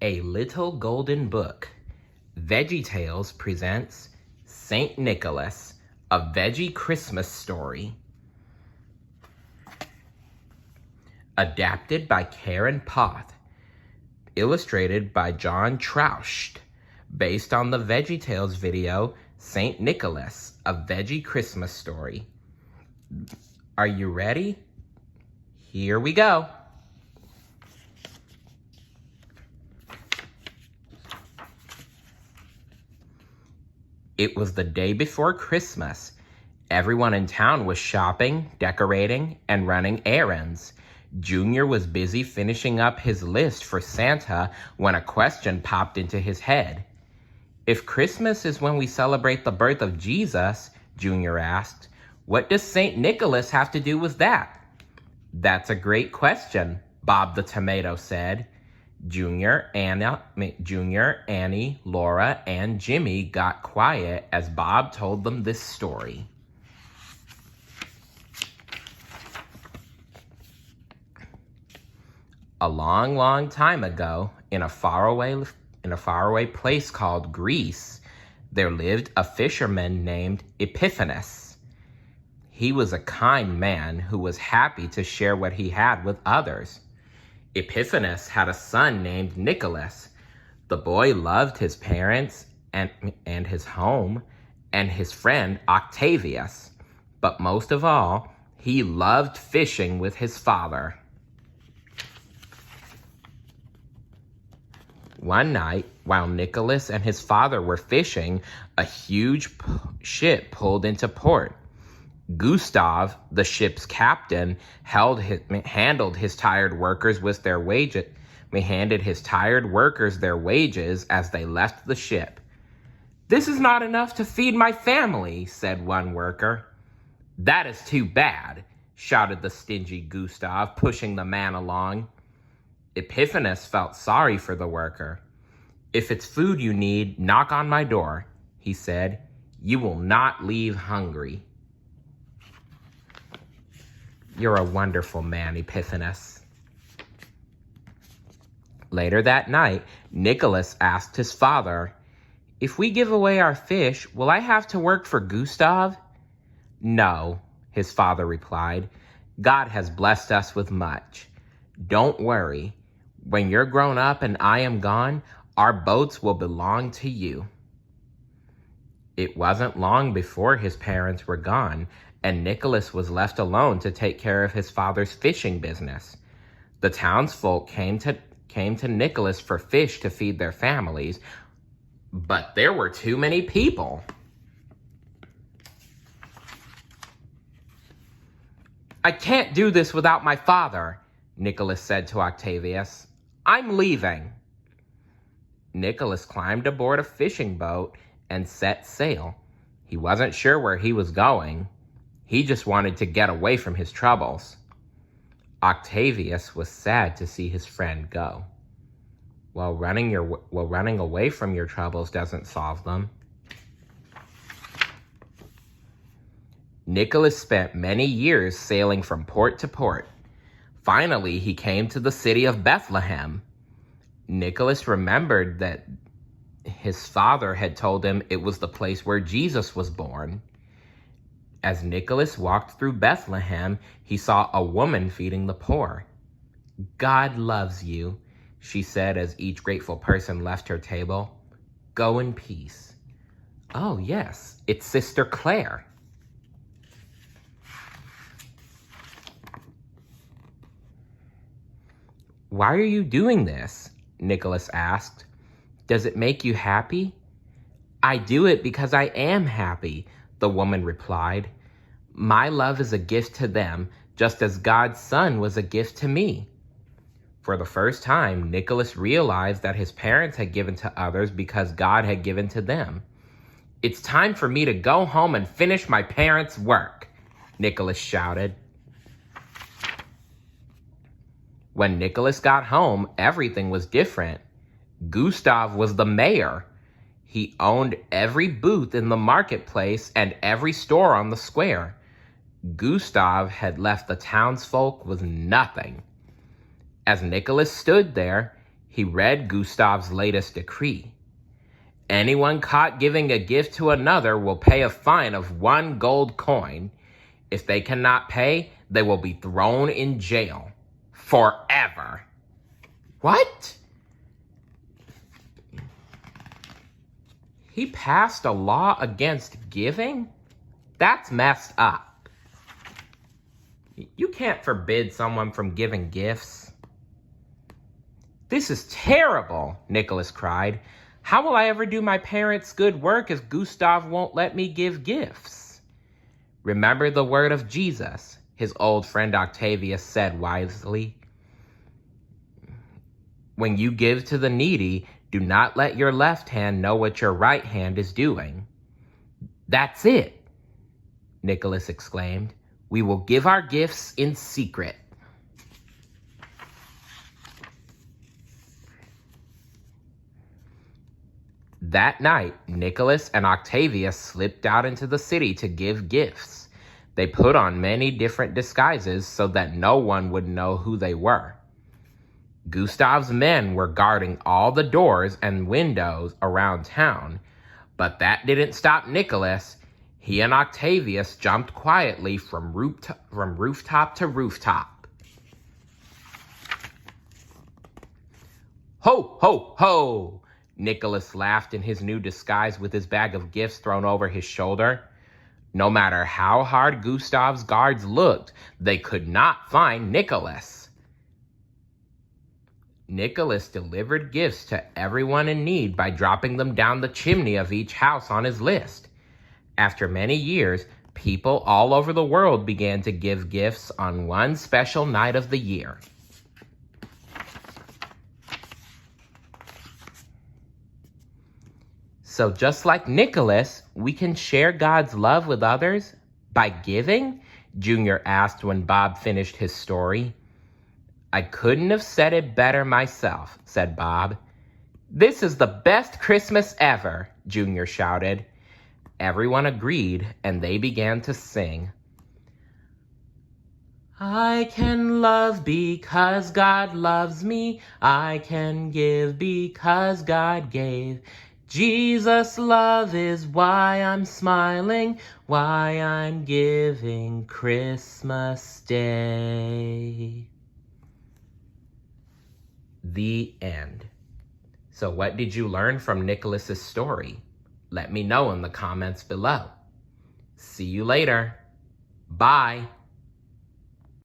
A Little Golden Book. Veggie Tales presents Saint Nicholas, a Veggie Christmas Story. Adapted by Karen Poth. Illustrated by John Troust. Based on the Veggie Tales video, Saint Nicholas, a Veggie Christmas Story. Are you ready? Here we go. It was the day before Christmas. Everyone in town was shopping, decorating, and running errands. Junior was busy finishing up his list for Santa when a question popped into his head. If Christmas is when we celebrate the birth of Jesus, Junior asked, what does St. Nicholas have to do with that? That's a great question, Bob the Tomato said. Junior, Annie, Laura, and Jimmy got quiet as Bob told them this story. A long, long time ago, in a faraway place called Greece, there lived a fisherman named Epiphanes. He was a kind man who was happy to share what he had with others. Epiphanes had a son named Nicholas. The boy loved his parents and his home and his friend Octavius. But most of all, he loved fishing with his father. One night, while Nicholas and his father were fishing, a huge ship pulled into port. Gustav, the ship's captain, handed his tired workers their wages as they left the ship. "This is not enough to feed my family," said one worker. "That is too bad," shouted the stingy Gustav, pushing the man along. Epiphanes felt sorry for the worker. "If it's food you need, knock on my door," he said. "You will not leave hungry." "You're a wonderful man, Epiphanes." Later that night, Nicholas asked his father, "If we give away our fish, will I have to work for Gustav?" "No," his father replied. "God has blessed us with much. Don't worry. When you're grown up and I am gone, our boats will belong to you." It wasn't long before his parents were gone, and Nicholas was left alone to take care of his father's fishing business. The townsfolk came to Nicholas for fish to feed their families, but there were too many people. "I can't do this without my father," Nicholas said to Octavius. "I'm leaving." Nicholas climbed aboard a fishing boat and set sail. He wasn't sure where he was going. He just wanted to get away from his troubles. Octavius was sad to see his friend go. Well, running away from your troubles doesn't solve them. Nicholas spent many years sailing from port to port. Finally, he came to the city of Bethlehem. Nicholas remembered that his father had told him it was the place where Jesus was born. As Nicholas walked through Bethlehem, he saw a woman feeding the poor. "God loves you," she said as each grateful person left her table. "Go in peace." "Oh, yes, it's Sister Claire." "Why are you doing this?" Nicholas asked. "Does it make you happy?" "I do it because I am happy," the woman replied. "My love is a gift to them, just as God's Son was a gift to me." For the first time, Nicholas realized that his parents had given to others because God had given to them. "It's time for me to go home and finish my parents' work," Nicholas shouted. When Nicholas got home, everything was different. Gustav was the mayor. He owned every booth in the marketplace and every store on the square. Gustav had left the townsfolk with nothing. As Nicholas stood there, He read Gustav's latest decree. Anyone caught giving a gift to another will pay a fine of 1 gold coin. If they cannot pay, they will be thrown in jail forever. What? He passed a law against giving? That's messed up. You can't forbid someone from giving gifts. This is terrible, Nicholas cried. How will I ever do my parents' good work if Gustav won't let me give gifts? Remember the word of Jesus, his old friend Octavius said wisely. When you give to the needy, do not let your left hand know what your right hand is doing. That's it, Nicholas exclaimed. We will give our gifts in secret. That night, Nicholas and Octavius slipped out into the city to give gifts. They put on many different disguises so that no one would know who they were. Gustav's men were guarding all the doors and windows around town, but that didn't stop Nicholas. He and Octavius jumped quietly from rooftop to rooftop. Ho, ho, ho! Nicholas laughed in his new disguise with his bag of gifts thrown over his shoulder. No matter how hard Gustav's guards looked, they could not find Nicholas. Nicholas delivered gifts to everyone in need by dropping them down the chimney of each house on his list. After many years, people all over the world began to give gifts on one special night of the year. So just like Nicholas, we can share God's love with others by giving? Junior asked when Bob finished his story. I couldn't have said it better myself, said Bob. This is the best Christmas ever, Junior shouted. Everyone agreed, and they began to sing. I can love because God loves me. I can give because God gave. Jesus' love is why I'm smiling, why I'm giving Christmas Day. The end. So what did you learn from Nicholas's story? Let me know in the comments below. See you later. Bye.